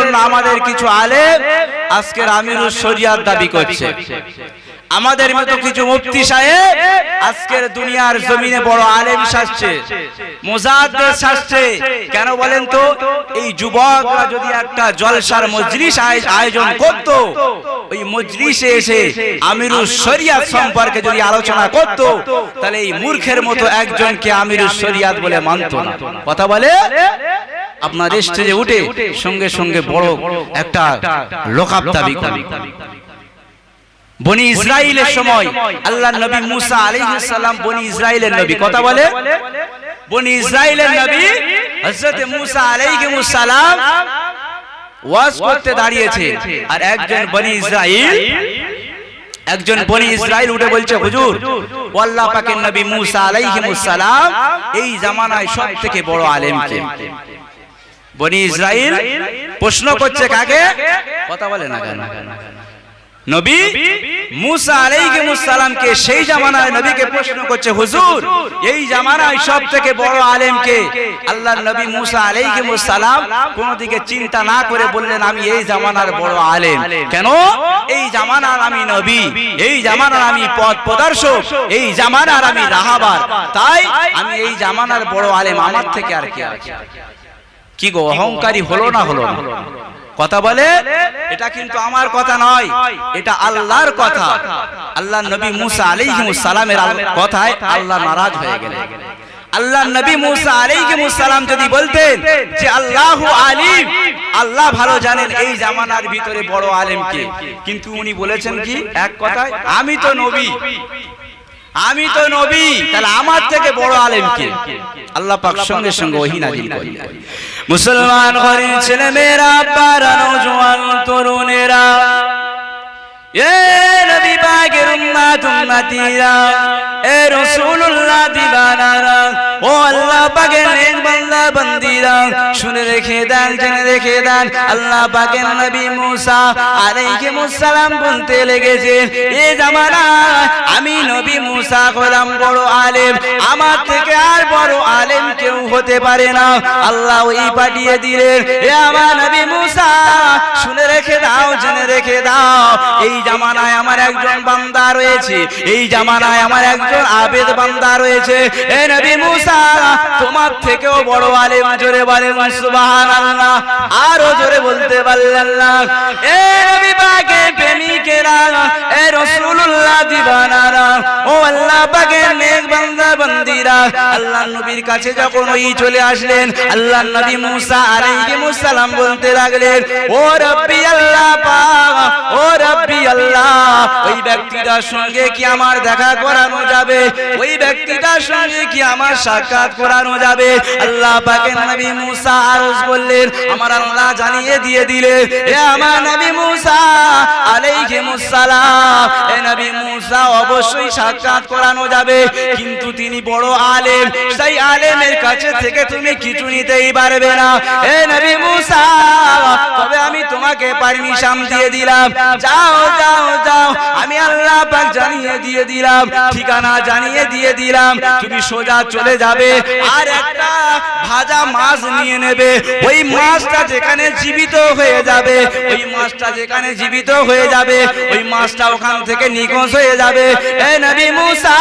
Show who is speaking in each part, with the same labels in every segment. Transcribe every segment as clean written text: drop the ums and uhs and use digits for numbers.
Speaker 1: জন্য আমাদের কিছু আলেম আজকের আমিরুল শরিয়াত দাবি করছে। আমাদের মতো কিছু মুফতি সাহেব আজকের দুনিয়ার জমিনে বড় আলেম সাজছে, মুজাদ্দিদ সাজছে। কেন বলেন তো? এই যুবকরা যদি একটা জলসার মজলিস আয়োজন করত, ওই মজলিসে এসে আমিরুল শরিয়াত সম্পর্কে যদি আলোচনা করত, তাহলে এই মূর্খের মতো একজনকে আমিরুল শরিয়াত বলে মানত না। কথা বলে আপনার স্টেজে উঠে সঙ্গে সঙ্গে বড় একটা লোকাব দাবি করে। বনি ইসরাইলের সময় আল্লাহর নবী মুসা আলাইহিস সালাম বনি ইসরাইলের নবী। কথা বলে বনি ইসরাইলের নবী হযরত মুসা আলাইহিস সালাম ওয়াজ করতে দাঁড়িয়েছে, আর একজন বনি ইসরাইল উঠে বলছে, হুজুর আল্লাহ পাকের নবী মুসা আলাইহিস সালাম এই জামানায় সবথেকে বড় আলেম কে? বনি ইসরাইল প্রশ্ন করছে কাকে? কথা বলে না কেন? নবী মুসা আলাইহিস সালামকে, সেই জামানায় নবীকে প্রশ্ন করছে, হুজুর এই জামানায় সবথেকে বড় আলেম কে? আল্লাহর নবী মুসা আলাইহিস সালাম কোন দিকে চিন্তা না করে বললেন, আমি এই জামানার বড় আলেম। কেন? এই জামানার আমি নবী, এই জামানার আমি পথ প্রদর্শক, এই জামানার আমি রাহাবার, তাই আমি এই জামানার বড় আলেম, আমার থেকে আর কে আছে? কি গো, অহংকারী হলো না হলো না? কথা বলে এটা কিন্তু আমার কথা নয়, এটা আল্লাহর কথা। আল্লাহর নবী মুসা আলাইহিস সালামের কথায় আল্লাহ নারাজ হয়ে গেলেন। আল্লাহর নবী মুসা আলাইহিস সালাম যদি বলতেন যে আল্লাহু আলিম, আল্লাহ ভালো জানেন এই জামানার ভিতরে বড় আলেম কে, কিন্তু উনি বলেছেন কি এক কথায়, আমি তো নবী, তাহলে আমার থেকে বড় আলেম কে? আল্লাহ পাক সঙ্গে সঙ্গে ওহী নাযিল করলেন। মুসলমান ঘরের ছেলে মেয়েরা, আব্বারা, নওজোয়ান তরুণেরা, এ নবী পাকের উম্মত উম্মতিরা, এ রাসূলুল্লাহ দিবানারা, ও আল্লাহ পাকের নেক বান্দা বান্দিরা, শুনে রেখে দেন, জেনে রেখে দেন, আল্লাহ পাকের নবী মুসা আলাইহিস সালাম বলতে লেগেছেন, এই জামানায় আমি নবী মুসা হলাম বড় আলেম, আমার থেকে আর বড় আলেম কেউ হতে পারে না। আল্লাহ ওই পাঠিয়ে দিলেন, এ আমার নবী মুসা শুনে রেখে দাও, জেনে রেখে দাও, এই জামানায় আমার একজন বান্দা রয়েছে, এই জামানায় আমার একজন আবেদ বান্দা রয়েছে। এ নবী মুসা তোমার থেকেও বড় আলেম। জোরে বলেন সুবহানাল্লাহ, আরো জোরে বলতে পারলেন না? এ নবী পাকের প্রেমিকেরা, এ রাসূলুল্লাহ দিবানারা, ও আল্লাহ পাকের নেক বান্দা বান্দিরা, আল্লাহর নবীর কাছে যখন ওই চলে আসলেন, আল্লাহর নবী মুসা আলাইহিস সালাম বলতে লাগলেন, ও রব্বি আল্লাহ পাক, ও রব্বি আল্লাহ, ওই ব্যক্তিটার সঙ্গে কি আমার দেখা করানো যাবে? ওই ব্যক্তিটার সঙ্গে কি আমার সাক্ষাৎ করানো যাবে? আল্লাহ পাকের নবী মুসা আরজ করলেন, আমার আল্লাহ জানিয়ে দিয়ে দিলেন, এ আমার নবী মুসা আলাইহিস সালাম, এ নবী মুসা অবশ্যই সাক্ষাৎ করানো যাবে, কিন্তু তিনি বড় আলেম, সেই আলেমের কাছে থেকে তুমি কিছু নিতেই পারবে না। এ নবী মুসা, তবে আমি তোমাকে পারমিশন দিয়ে দিলাম, যাও যাও যাও, আমি আল্লাহ পাক জানিয়ে দিয়ে দিলাম, ঠিকানা জানিয়ে দিয়ে দিলাম, তুমি সোজা চলে যাবে, আর একটা ভাজা মাছ নিয়ে নেবে, ওই মাছটা যেখানে জীবিত হয়ে যাবে, ওই মাছটা যেখানে জীবিত হয়ে যাবে, ওই মাছটা ওখান থেকে নিখোঁজ হয়ে যাবে। এ নবী মুসা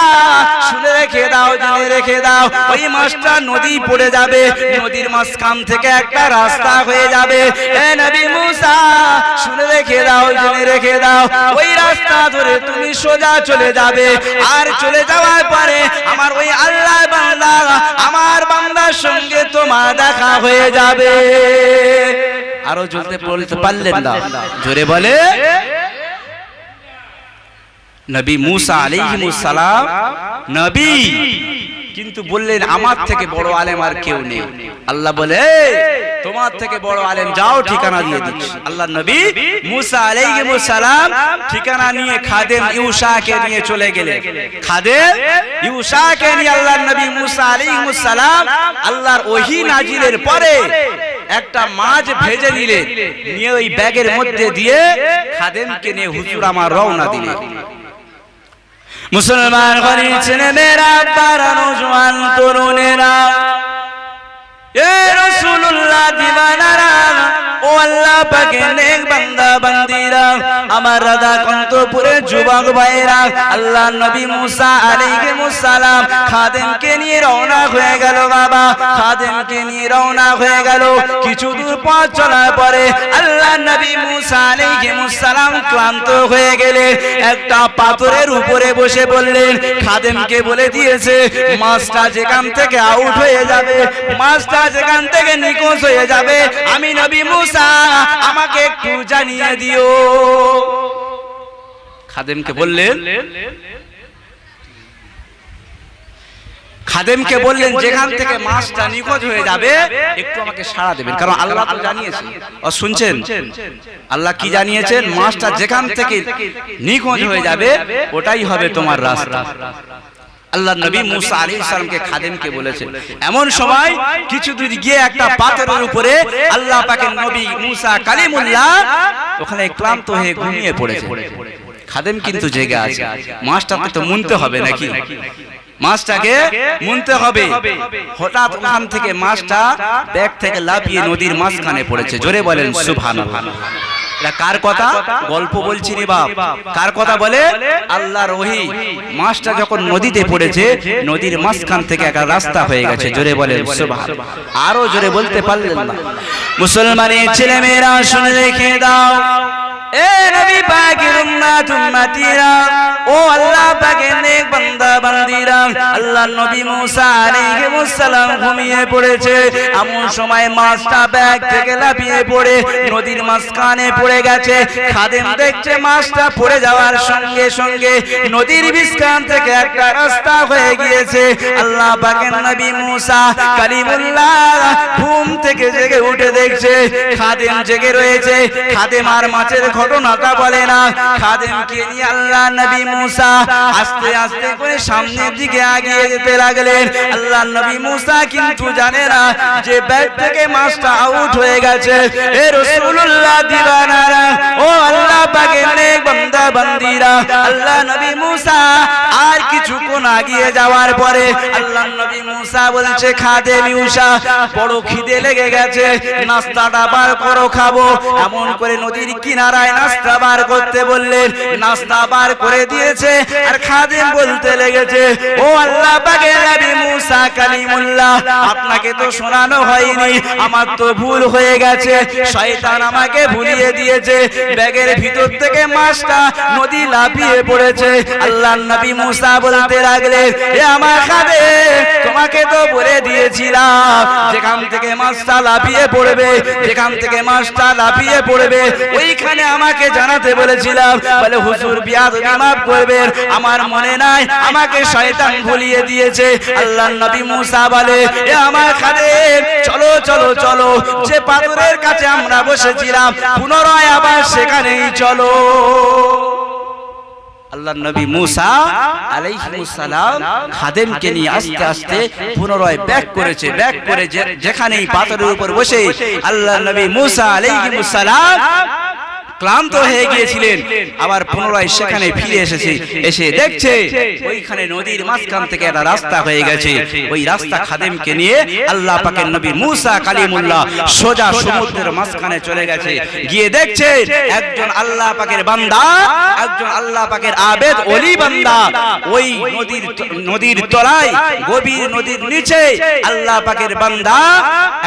Speaker 1: শুনে রেখে দাও, জেনে রেখে দাও, ওই মাছটা নদী পড়ে যাবে, নদীর মাঝখান থেকে একটা রাস্তা হয়ে যাবে। এ নবী মুসা শুনে রেখে দাও, জেনে রেখে দাও, ওই রাস্তা ধরে তুমি সোজা চলে যাবে, আর চলে যাওয়ার পরে আমার ওই আল্লাহ বান্দা, আমার বান্দার সঙ্গে তোমার দেখা হয়ে যাবে। আরো জলতে বলতে পারলেন না? জোরে বলে নবী মুসা আলাইহিস সালাম নবী, কিন্তু বললেন আমার থেকে বড় আলেম আর কেউ নেই। আল্লাহ বলে, তোমার থেকে বড় আলেম, যাও ঠিকানা দিয়ে দিচ্ছি। আল্লাহ নবী মুসা আলাইহিস সালাম ঠিকানা নিয়ে খাদেম ইউশাকে নিয়ে চলে গেলেন। খাদেম ইউশাকে নিয়ে আল্লাহর নবী মুসা আলাইহিস সালাম আল্লাহর ওহী নাজিলের পরে একটা মাছ ভেজে নিলেন, নিয়ে ওই ব্যাগের মধ্যে দিয়ে খাদেমকে নিয়ে হুজুর আমার রওনা দিলেন। মুসলমান ঘরের ছেলে মেয়েরা, আব্বারা, নওজোয়ান তরুণেরা, এ রাসূলুল্লাহ দিবানারা, ও আল্লাহ পাকের নেক বান্দা বান্দিরা, আমার রাধা কন্তপুরের যুবক ভাইরা, আল্লাহ নবী মুসা আলাইহিস সালাম খাদেমকে নিয়ে রওনা হয়ে গেল। বাবা খাদেমকে নিয়ে রওনা হয়ে গেল। কিছু দূর পথ চলার পরে আল্লাহ নবী মুসা আলাইহিস সালাম ক্লান্ত হয়ে গেলেন। একটা পাথরের উপরে বসে বললেন, খাদেমকে বলে দিয়েছে মাছটা যেখান থেকে আউট হয়ে যাবে, মাছটা যেখান থেকে নিখোঁজ হয়ে যাবে, আমি নবী মুসা আমাকে একটু জানিয়ে দিও। খাদেমকে বললেন, খাদেমকে বললেন যেখান থেকে মাছটা নিখোঁজ হয়ে যাবে একটু আমাকে সাড়া দেবেন, কারণ আল্লাহ তো জানিয়েছেন। ও শুনছেন, আল্লাহ কি জানিয়েছেন? মাছটা যেখান থেকে নিখোঁজ হয়ে যাবে ওটাই হবে তোমার রাস্তা। আল্লাহ নবী মুসা আলাইহিস সালামকে খাদেমকে বলেছেন। এমন সময় কিছু দূর গিয়ে একটা পাথরের উপরে আল্লাহ পাকের নবী মুসা কালিমুল্লাহ ওখানে ক্লান্ত হয়ে ঘুমিয়ে পড়েছে। খাদেম কিন্তু জেগে আছে, মাছটাকে তো মুনতে হবে নাকি, মাছটাকে মুনতে হবে। হঠাৎ ওখান থেকে মাছটা ব্যাগ থেকে লাফিয়ে নদীর মাঝখানে পড়েছে। জোরে বলেন সুবহানাল্লাহ। এটা কার কথা? গল্প বলছি রে বাপ। কার কথা বলে? আল্লাহর ওহী। মাছটা যখন নদীতে পড়েছে, নদীর মাঝখান থেকে একটা রাস্তা হয়ে গেছে। জোরে বলেন সুবহানাল্লাহ। আরো জোরে বলতে পারলেন না। মুসলমানের ছেলে মেয়েরা শুনে রেখে দাও, এ নবী পাকের উম্মত উম্মতিরা, ও আল্লাহ পাকের নেক বান্দা বান্দিরা, আল্লাহ নবী মুসা আলাইহিস সালাম ঘুমিয়ে পড়েছে। এমন সময় মাছটা ব্যাগ থেকে লাফিয়ে পড়ে নদীর মাঝখানে পড়ে গেছে। খাদেম দেখছে মাছটা পড়ে যাওয়ার সঙ্গে সঙ্গে নদীর মাঝখান থেকে একটা রাস্তা হয়ে গিয়েছে। আল্লাহ পাকের নবী মুসা কালিমুল্লাহ ঘুম থেকে জেগে উঠে দেখছে খাদেম জেগে রয়েছে। খাদেম আর মাছের ঘটনাটা বলে না। খাদেমকে নিয়ে আল্লাহ নবী মুসা আস্তে আস্তে করে সামনের দিকে এগিয়ে যেতে লাগলেন। আল্লাহ নবী মুসা কিন্তু জানে না যে ব্যাগ থেকে মাছটা আউট হয়ে গেছে। এ রাসূলুল্লাহ দিওয়ানারা, ও আল্লাহ পাকের নেক বান্দা বান্দিরা, আল্লাহ নবী মুসা আর কিছুক্ষণ এগিয়ে যাওয়ার পরে আল্লাহ নবী মুসা বলছে, খাদেম মুসা বড় খিদে লেগে গেছে, নাস্তাটা বার করো খাবো। এমন করে নদীর কিনারায় নাস্তা বার করতে বললেন। নাস্তা বার করে দিয়েছে আর খাদেম বলতে লেগেছে, ও আল্লাহ পাকের নবী মুসা কালিমুল্লাহ, আপনাকে তো শোনানো হয়নি, আমার তো ভুল হয়ে গেছে, শয়তান আমাকে ভুলিয়ে দিয়েছে। ব্যাগের ভিতর থেকে মাছটা নদী লাফিয়ে পড়েছে। আল্লাহ নবী মুসা বলতে লাগলেন, এ আমার খাদেম, তোমাকে তো বলে দিয়েছিলাম যেখান থেকে মাছটা লাফিয়ে পড়বে, যেখান থেকে মাছটা লাফিয়ে পড়বে ওইখানে আমাকে জানাতে বলেছিলাম। বলে হুজুর বিয়াদবি মাফ করবেন, আমার মনে নাই, আমাকে শয়তান ভুলিয়ে দিয়েছে। আল্লাহ নবী মুসা বলে, এ আমার খাদেম, চলো চলো চলো, যে পাথরের কাছে আমরা বসেছিলাম পুনরায় আবার সেখানেই চলো। আল্লাহ নবী মুসা আলাইহিস সালাম খাদেমকে নিয়ে আস্তে আস্তে পুনরায় ব্যাক করেছে। ব্যাক করে যেখানেই পাথরের উপর বসে আল্লাহ নবী মুসা আলাইহিস সালাম ক্লান্ত হয়ে গিয়েছিলেন, আবার পুনরায় সেখানে ফিরে এসেছে। এসে দেখছে ওইখানে নদীর মাঝখান থেকে একটা রাস্তা হয়ে গেছে। ওই রাস্তা খাদেমকে নিয়ে আল্লাহ পাকের নবী মুসা কালিমুল্লাহ সোজা সমুদ্রের মাঝখানে চলে গেছে। গিয়ে দেখছে একজন আল্লাহ পাকের বান্দা, একজন আল্লাহ পাকের আবেদ ওলি বান্দা ওই নদীর তলায়, গভীর নদীর নিচে আল্লাহ পাকের বান্দা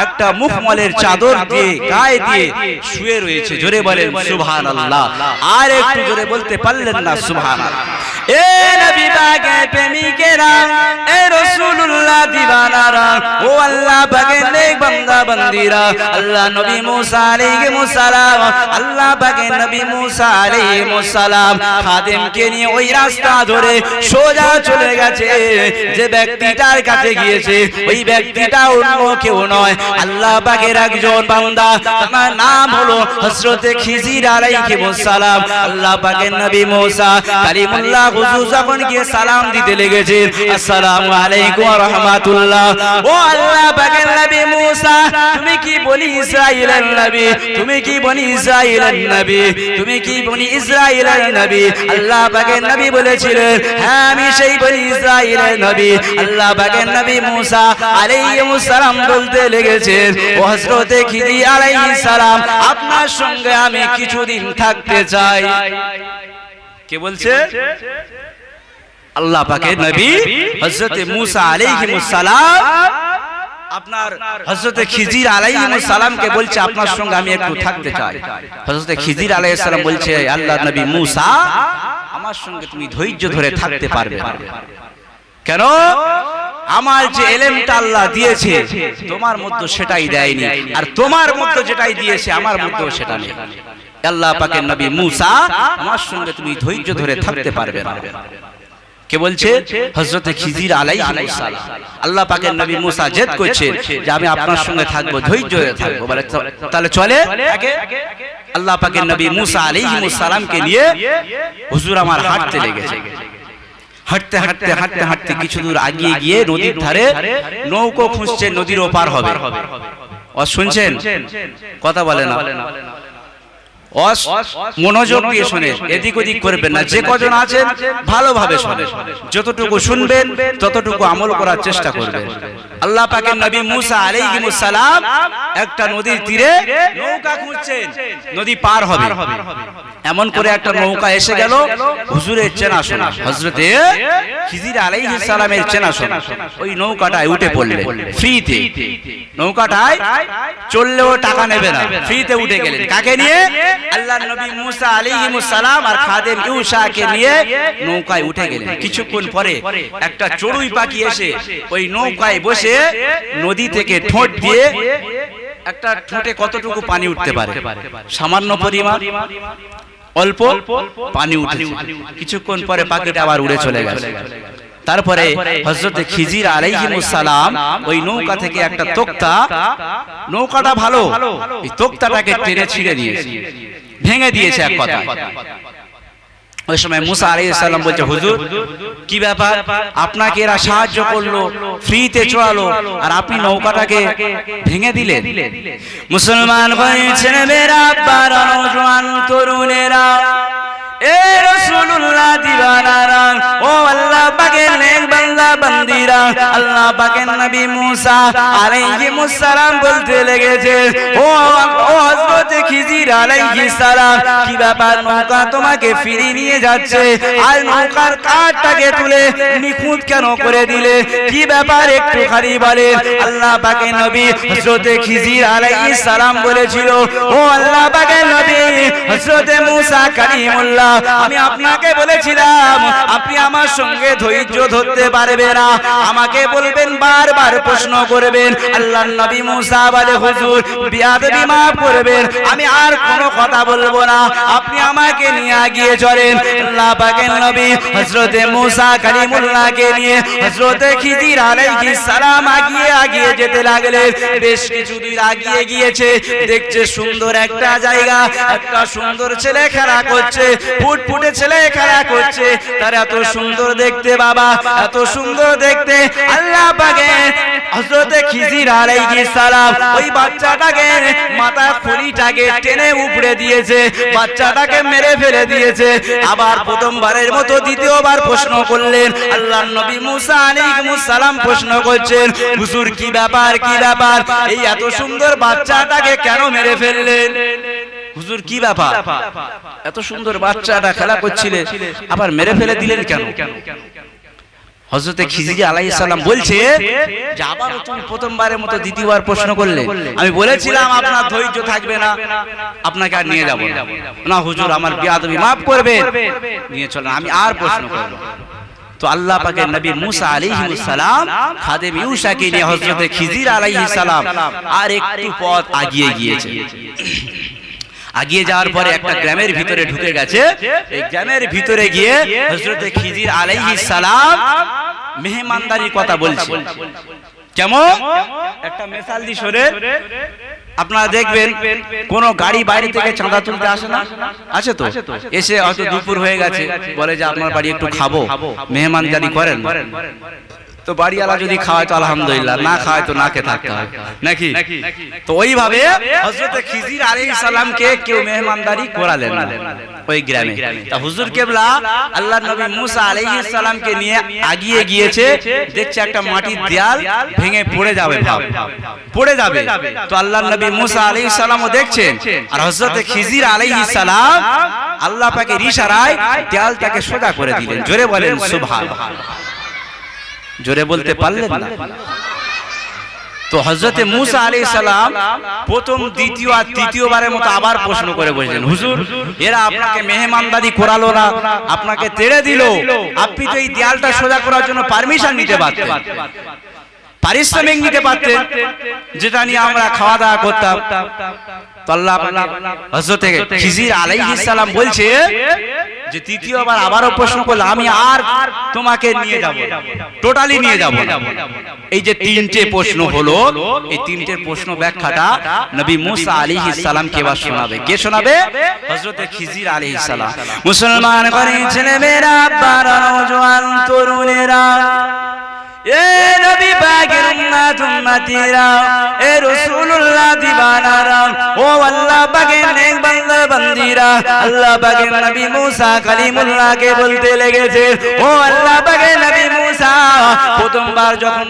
Speaker 1: একটা মুখমলের চাদর দিয়ে গায়ে দিয়ে শুয়ে রয়েছে। জোরে বলেন সুবহানাল্লাহ। আর একটু জোরে বলতে পারলেন না সুবহানাল্লাহ। এ নবী পাকের প্রেমিকেরা, এ রাসূলুল্লাহ দিওয়ানারা, ও আল্লাহ পাকের নেক বান্দা বান্দিরা, আল্লাহ নবী মুসা আলাইহিস সালাম, আল্লাহ পাকের নবী মুসা আলাইহিস সালাম খাদেমকে নিয়ে ওই রাস্তা ধরে সোজা চলে গেছে। যে ব্যক্তিটার কাছে গিয়েছে ওই ব্যক্তিটা অন্য কেউ নয়, আল্লাহ পাকের একজন বান্দা, তার নাম হলো হযরত খিজির আলাইহিস সালাম। আল্লাহ পাকের নবী মুসা কালিমুল্লাহ হুজুর যখন গিয়ে সালাম দিতে লেগেছেন, আসসালামু আলাইকুম ওয়া রাহমাতুল্লাহ। ও আল্লাহ পাকের নবী মুসা, তুমি কি বনি ইসরাইলের নবী? তুমি কি বনি ইসরাইলের নবী? তুমি কি বনি ইসরাইলের নবী? আল্লাহ পাকের নবী বলেছিলেন, হ্যাঁ আমি সেই বনি ইসরাইলের নবী। আল্লাহ পাকের নবী মুসা আলাইহিস সালাম বলতে লেগেছেন, ও হযরতে খিজির আলাইহিস সালাম, আপনার সঙ্গে আমি কিছুদিন থাকতে চাই। কে বলছে? আল্লাহ পাকের নবী হযরতে মুসা আলাইহিস সালাম আপনার হযরতে খিজির আলাইহিস সালামকে বলছে, আপনার সঙ্গে আমি একটু থাকতে চাই। হযরতে খিজির আলাইহিস সালাম বলছে, আল্লাহর নবী মুসা, আমার সঙ্গে তুমি ধৈর্য ধরে থাকতে পারবে না। কেন? আমার যে ইলমটা আল্লাহ দিয়েছে তোমার মধ্যে সেটাই দেয়নি, আর তোমার মধ্যে যেটাই দিয়েছে আমার মধ্যেও সেটা নেই। আল্লাহ পাকের নবী মুসা, আমার সঙ্গে তুমি ধৈর্য ধরে থাকতে পারবে না। কে বলছে? হযরতে খিজির আলাইহিস সালাম। আল্লাহ পাকের নবী মুসা জেদ করছে যে আমি আপনার সঙ্গে থাকবো, ধৈর্য ধরে থাকবো। বলে তাহলে চলে। আল্লাহ পাকের নবী মুসা আলাইহিস সালামকে নিয়ে হুজুর আমার হাঁটতে লেগেছে। হাঁটতে হাঁটতে হাঁটতে হাঁটতে কিছু দূর আগিয়ে গিয়ে নদীর ধারে নৌকো খুঁজছে, নদীর ওপার হবে। ও শুনছেন? কথা বলে না, মনোযোগ দিয়ে শোনেন, এদিক ওদিক করবেন না। যে কজন আছেন ভালোভাবে শোনেন, যতটুকু শুনবেন ততটুকু আমল করার চেষ্টা করবেন। আল্লাহ পাকের নবী মুসা আলাইহিস সালাম একটা নদীর তীরে নৌকা খুঁজছেন, নদী পার হবে। এমন করে একটা নৌকা এসে গেল, হুজুরের চেনাশোনা, হযরতে খিজির আলাইহিস সালামের চেনাশোনা। ওই নৌকাটায় উঠে পড়লেন ফ্রিতে। নৌকাটায় চললেও টাকা নেবে না, ফ্রিতে উঠে গেলেন। কাকে নিয়ে? আল্লাহর নবী মুসা আলাইহিস সালাম আর খাদেম ইউশাকে নিয়ে নৌকায় উঠে গেলেন। কিছুক্ষণ পরে একটা চড়ুই পাখি এসে ওই নৌকায় বসে নদী থেকে ঠোঁট দিয়ে, একটা ঠোঁটে কতটুকু পানি উঠতে পারে? সামান্য পরিমাণ, অল্প পানি উঠেছে। কিছুক্ষণ পরে পাখিটা আবার উড়ে চলে গেল। তারপরে হযরতে খিজির আলাইহিস সালাম ওই নৌকা থেকে একটা তক্তা, নৌকাটা ভালো, এই তক্তাটাকে টেনে ছিঁড়ে দিয়েছে, ভেঙে দিয়েছে এক কথা। ওই সময় মুসা আলাইহিস সালাম বলছে, হুজুর কি ব্যাপার? আপনাকে এরা সাহায্য করলো, ফ্রিতে চড়ালো, আর আপনি নৌকাটাকে ভেঙে দিলেন। মুসলমান ভাই ছেলেমেয়েরা, বারা নওজোয়ান তরুণেরা, এ রাসূলুল্লাহ দিওয়ানারা, ও আল্লাহ পাকের নেক বান্দা বান্দিরা, আল্লাহ পাকের নবী মুসা আলাইহিস সালাম বলতে লেগেছে, ও হযরত খিজির আলাইহিস সালাম, কি ব্যাপার? নৌকা তোমাকে ফিরিয়ে নিয়ে যাচ্ছে, আর নৌকার কাঠটাকে তুলে নিখুঁত কেন করে দিলে? কি ব্যাপার একটু খালি বলেন। আল্লাহ পাকের নবী হযরত খিজির আলাইহিস সালাম বলেছিল, ও আল্লাহ পাকের নবী হযরত মুসা কালিমুল্লাহ, আমি আপনাকে বলেছিলাম আপনি আমার সঙ্গে ধৈর্য ধরতে পারবেন না, আমাকে বলবেন, বারবার প্রশ্ন করবেন। আল্লাহর নবী মুসা বলে, হুজুর বিয়াদবি মাফ করবেন, আমি আর কোনো কথা বলবো না, আপনি আমাকে নিয়ে গিয়ে চলেন। আল্লাহ পাকের নবী হযরতে মুসা কালিমুল্লাহকে নিয়ে হযরতে খিজির আলাইহিস সালাম আগিয়ে যেতে লাগলেন। বেশ কিছু দূর আগিয়ে গিয়েছে, দেখছে সুন্দর একটা জায়গা, একটা সুন্দর ছেলে খেলা করছে, ফুটফুটে ছেলে খেলা করছে। তার এত সুন্দর দেখতে, বাবা এত সুন্দর দেখতে। আল্লাহ পাকের হযরতে খিজির আলাইহিস সালাম ওই বাচ্চাটাকে মাথা খুলিটাকে টেনে উপড়ে দিয়েছে, বাচ্চাটাকে মেরে ফেলে দিয়েছে। আবার প্রথমবারের মতো দ্বিতীয়বার প্রশ্ন করলেন। আল্লাহর নবী মুসা আলাইহিস সালাম প্রশ্ন করছেন, হুজুর কি ব্যাপার, কি ব্যাপার? এই এত সুন্দর বাচ্চাটাকে কেন মেরে ফেললেন? হুজুর কি ব্যাপার? এত সুন্দর বাচ্চাটা খেলা করছিলে, আবার মেরে ফেলে দিলেন কেন? হযরতে খিজির আলাইহিস সালাম বলছে যে, আবার তুমি প্রথমবারের মতো দ্বিতীয়বার প্রশ্ন করলে, আমি বলেছিলাম আপনার ধৈর্য থাকবে না, আপনাকে আর নিয়ে যাব না। হুজুর আমার বিয়াদবি maaf করবেন, নিয়ে চলেন, আমি আর প্রশ্ন করব। তো আল্লাহ পাকের নবী মুসা আলাইহিস সালাম খাদেম ইউশাকে নিয়ে হযরতে খিজির আলাইহিস সালাম আর একটু পথ আগিয়ে গিয়েছে। আগিয়ে যাওয়ার পরে একটা গ্রামের ভিতরে ঢুকে গেছে। এই গ্রামের ভিতরে গিয়ে হযরত খিজির আলাইহিস সালাম মেহমানদারির কথা বলছে। কেমন? একটা মিসাল দি শুনে, আপনারা দেখবেন কোন গাড়ি বাইরে থেকে চাঁদা তুলতে আসে না, আছে তো, এসে হয়তো দুপুর হয়ে গেছে, বলে যে আপনার বাড়ি একটু খাবো, মেহমানদারি করেন। তো বাড়িওয়ালা যদি খাওয়ায় তো আলহামদুলিল্লাহ, না খাওয়ায় তো নাকে থাকতে হয় নাকি। তো ওইভাবে হযরত খিজির আলাইহিস সালামকে কেউ মেহমানদারি করালেন না ওই গ্রামে। তা হুজুর কেবলা আল্লাহর নবী মুসা আলাইহিস সালামকে নিয়ে আগিয়ে গিয়েছে, দেখছে একটা মাটির দেয়াল ভেঙে পড়ে যাবে, পড়ে যাবে। তো আল্লাহর নবী মুসা আলাইহিস সালামও দেখছেন, আর হযরত খিজির আলাইহিস সালাম আল্লাহ পাকের ইশারায় দেয়ালটাকে সোজা করে দিলেন। জোরে বলেন সুবহানাল্লাহ। জোরে বলতে পারলেন না? তো হযরতে মূসা আলাইহিস সালাম প্রথম, দ্বিতীয় আর তৃতীয়বারের মতো আবার প্রশ্ন করে বললেন, হুজুর এরা আপনাকে মেহমানদারি করালো না, আপনাকে তেড়ে দিল, আপনি তো এই দেয়ালটা সোজা করার জন্য পারমিশন নিতে পারতেন, পারিশ্রমিক নিতে পারতেন, যেটা নিয়ে আমরা খাওয়া দাওয়া করতাম। তো আল্লাহ হযরত খিজির আলাইহিস সালাম বলছে যে তৃতীয়বার আবারও প্রশ্ন করলে আমি আর তোমাকে নিয়ে যাব, টোটালি নিয়ে যাব। এই যে তিনটে প্রশ্ন হলো, এই তিনটে প্রশ্ন ব্যাখ্যাটা নবী মুসা আলাইহিস সালামকে এবার শোনাবে। কে শোনাবে? হযরত খিজির আলাইহিস সালাম। মুসলমান ঘরের ছেলেমেয়েরা, বারা নওজোয়ান তরুণেরা, এ নবী পাকের উম্মত উম্মতিরা, এ রাসূলুল্লাহ দিবানারা, ও আল্লাহ পাকের নেক বান্দা বান্দিরা, আল্লাহ পাকের নবী মুসা কালিমুল্লাহকে বলতে লেগেছে, ও আল্লাহ পাকের নবী মুসা, প্রথমবার যখন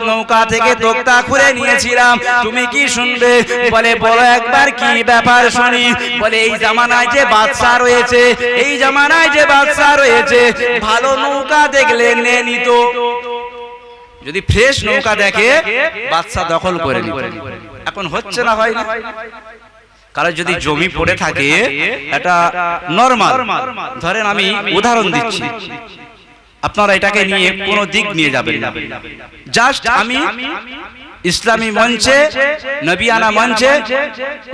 Speaker 1: নৌকা থেকে তোক্তা খুলে নিয়েছিলাম, তুমি কি শুনবে? বলে বলো একবার কি ব্যাপার শুনি। বলে এই জামানায় যে বাদশা রয়েছে, এই জামানায় যে বাদশা রয়েছে, ভালো নৌকা দেখলে নে নিত, যদি ফ্রেশ নৌকা দেখে বাদশা দখল করে নিত। এখন হচ্ছে না, হয় না? কারণ যদি জমি পড়ে থাকে, এটা নরমাল, ধরেন আমি উদাহরণ দিচ্ছি, আপনারা এটাকে নিয়ে কোনো দিক নিয়ে যাবেন না, জাস্ট আমি ইসলামী মঞ্চে, নবিয়ানা মঞ্চে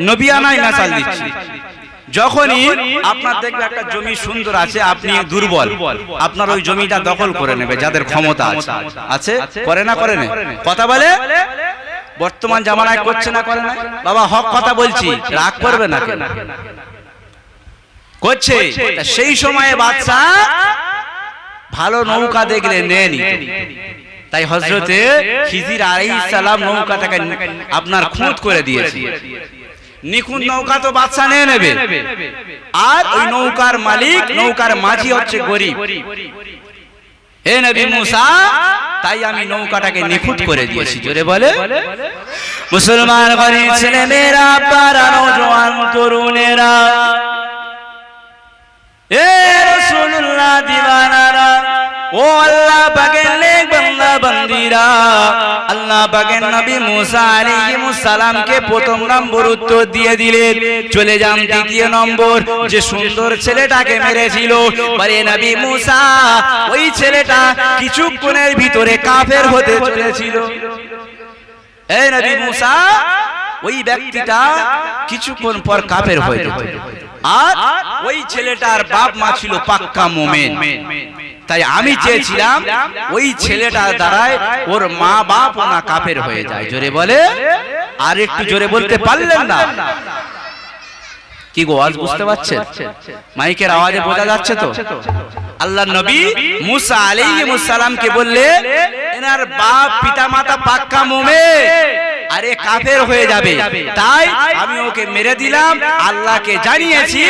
Speaker 1: নবিয়ানাই মিসাল দিচ্ছি। যখনই আপনার দেখবে একটা জমি সুন্দর আছে, আপনি দুর্বল, আপনার ওই জমিটা দখল করে নেবে যাদের ক্ষমতা আছে, করে না করে না? কথা বলে বর্তমান জামানায় করছে না, করে না? বাবা হক কথা বলছি, রাগ করবে না, করছে। সেই সময়ে বাদশা ভালো নৌকা দেখলে নেনি, তাই হযরতে খিজির আলাইহিস সালাম নৌকাটাকে আপনার খুঁত করে দিয়েছে। নিখুঁত নৌকা তো বাদশা নিয়ে নেবে, আর ওই নৌকার মালিক, নৌকার মাঝি হচ্ছে গরিব। হে নবী মুসা, তাই আমি নৌকাটাকে নিখুঁত করে দিয়েছি। জোরে বলে মুসলমান ঘরের ছেলে মেয়েরা, বারা নওজোয়ান তরুণেরা, এ রাসূলুল্লাহ দিওয়ানারা, ও আল্লাহ পাকের নেক বান্দা বান্দিরা, আল্লাহ পাকের নবী মুসা আলাইহিস সালামকে প্রথম নম্বর উত্তর দিয়ে দিলেন। চলে যান দ্বিতীয় নম্বর, যে সুন্দর ছেলেটাকে মেরেছিল, বলে নবী মুসা, ওই ছেলেটা কিছুক্ষণের ভিতরে কাফের হতে চলেছিল। এই নবী মুসা, ওই ব্যক্তিটা কিছুক্ষণ পর কাফের হয়ে যেত, আর ওই ছেলেটার বাপ মা ছিল পাক্কা মুমিন। তাই আমি চেয়েছিলাম ওই ছেলেটার দ্বারাই ওর মা বাপ না কাফের হয়ে যায়। জোরে বলে, আর একটু জোরে বলতে পারলেন না? কি গো, আজ বুঝতে পারছেন? মাইকের আওয়াজে বোঝা যাচ্ছে তো? আল্লাহর নবী মুসা আলাইহিস সালামকে বললে, এনার বাপ পিতা মাতা পাক্কা মুমিন, আরে কাফের হয়ে যাবে, তাই আমি ওকে মেরে দিলাম। আল্লাহকে জানিয়েছি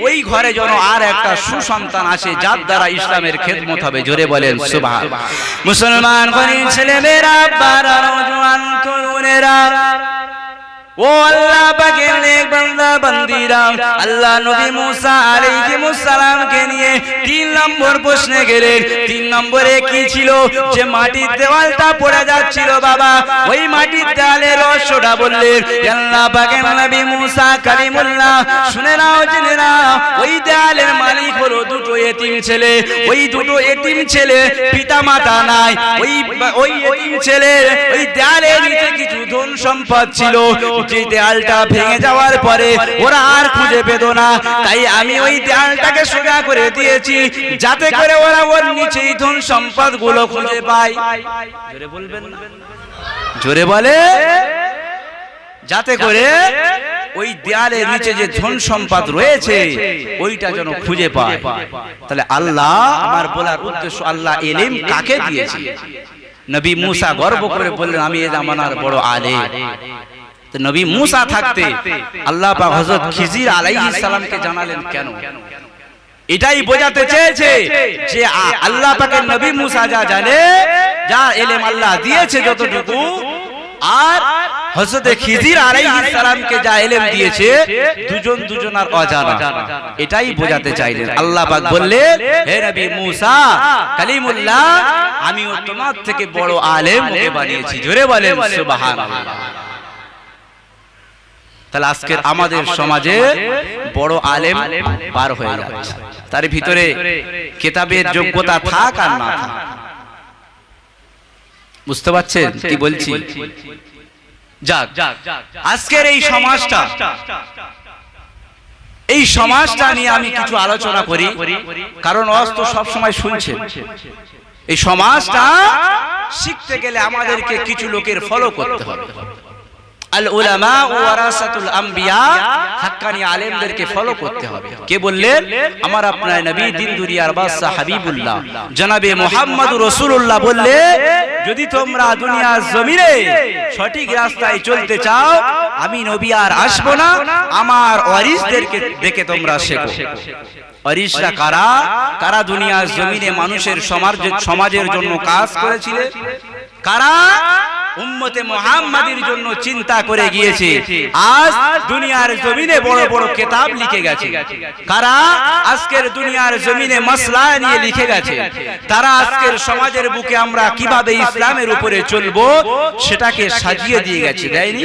Speaker 1: ওই ঘরে যেন আর একটা সুসন্তান আসে, যার দ্বারা ইসলামের খেদমত হবে। জোরে বলেন সুবহানাল্লাহ। মুসলমান ঘরের ছেলেমেয়েরা, বারা নওজোয়ান তরুণেরা, ও আল্লাহ পাকের নেক বান্দা বান্দিরা, আল্লাহ নবী মুসা আলাইহিস সালামকে নিয়ে 3 নম্বর প্রশ্নে গেলেন। 3 নম্বরে কি ছিল? যে মাটির দেওয়ালটা পড়ে যাচ্ছিল বাবা, ওই মাটির দেওয়ালের রহস্যটা বললেন। আল্লাহ পাকের নবী মুসা কালিমুল্লাহ, শুনে নাও জেনে নাও, ওই দেওয়ালের মালিক হলো দুটো এতিম ছেলে। ওই দুটো এতিম ছেলে পিতা মাতা নাই, ওই এতিম ছেলে ওই দেওয়ালের নিচে কিছু ধন সম্পদ ছিল, যে দেয়ালটা ভেঙে যাওয়ার পরে ওরা আর খুঁজে পেত না। তাই আমি ওই দেয়ালটাকে সোজা করে দিয়েছি, যাতে করে ওরা ওর নিচেই ধন সম্পদ গুলো খুঁজে পায়। জোরে বলবেন না? জোরে বলে, যাতে করে ওই দেয়ালের নিচে যে ধন সম্পদ রয়েছে ওইটা যেন খুঁজে পায়। তাহলে আল্লাহ, আমার বলার উদ্দেশ্য, আল্লাহ ইলম কাকে দিয়েছে? নবী মুসা গর্ব করে বললেন আমি এ জামানার বড় আলেম। তো নবী মুসা থাকতে আল্লাহ পাক হযরত খিজির আলাইহিস সালামকে জানালেন কেন? এটাই বোঝাতে চেয়েছে যে আল্লাহ পাকের নবী মুসা যা জানে, যা ইলম আল্লাহ দিয়েছে যতটুকু, আর হযরত খিজির আলাইহিস সালামকে যা ইলম দিয়েছে দুজন দুজনার অজানা। এটাই বোঝাতে চাইলেন। আল্লাহ পাক বললেন, হে নবী মুসা কালিমুল্লাহ, আমিও তোমার থেকে বড় আলেম ওকে বানিয়েছি। জোরে বলেন সুবহানাল্লাহ। তাহলে আজকের আমাদের সমাজে বড় আলেম বার হয়ে যাচ্ছে, তার ভিতরে কিতাবের যোগ্যতা থাক আর না থাক। বুঝতে পারছেন কি বলছি? যাক, আজকের এই সমাজটা নিয়ে আমি কিছু আলোচনা করি, কারণ ওয়াজ তো সব সময় শুনছেন। এই সমাজটা শিখতে গেলে আমাদেরকে কিছু লোকের ফলো করতে হবে। আল উলামা ওয়ারাসাতুল আম্বিয়া, হাক্কানি আলেমদেরকে ফলো করতে হবে। কে বললেন? আমার আপনার নবী দিন দুনিয়ার বাদশা হাবিবুল্লাহ জনাবে মুহাম্মদুর রাসূলুল্লাহ বললে, যদি তোমরা দুনিয়ার জমিনে সঠিক রাস্তায় চলতে চাও, আমি নবী আর আসবো না, আমার ওয়ারিসদেরকে দেখে তোমরা শেখো। ওয়ারিসরা কারা? কারা দুনিয়ার জমিনে মানুষের সমাজের জন্য কাজ করেছিলেন? কারা উম্মতে মুহাম্মাদের জন্য চিন্তা করে গিয়েছে, আজ দুনিয়ার জমিনে বড় বড় কিতাব লিখে গেছে? কারা আজকের দুনিয়ার জমিনে মাসলা নিয়ে লিখে গেছে? তারা আজকের সমাজের বুকে আমরা কিভাবে ইসলামের উপরে চলবো সেটাকে সাজিয়ে দিয়ে গেছে, দেয়নি?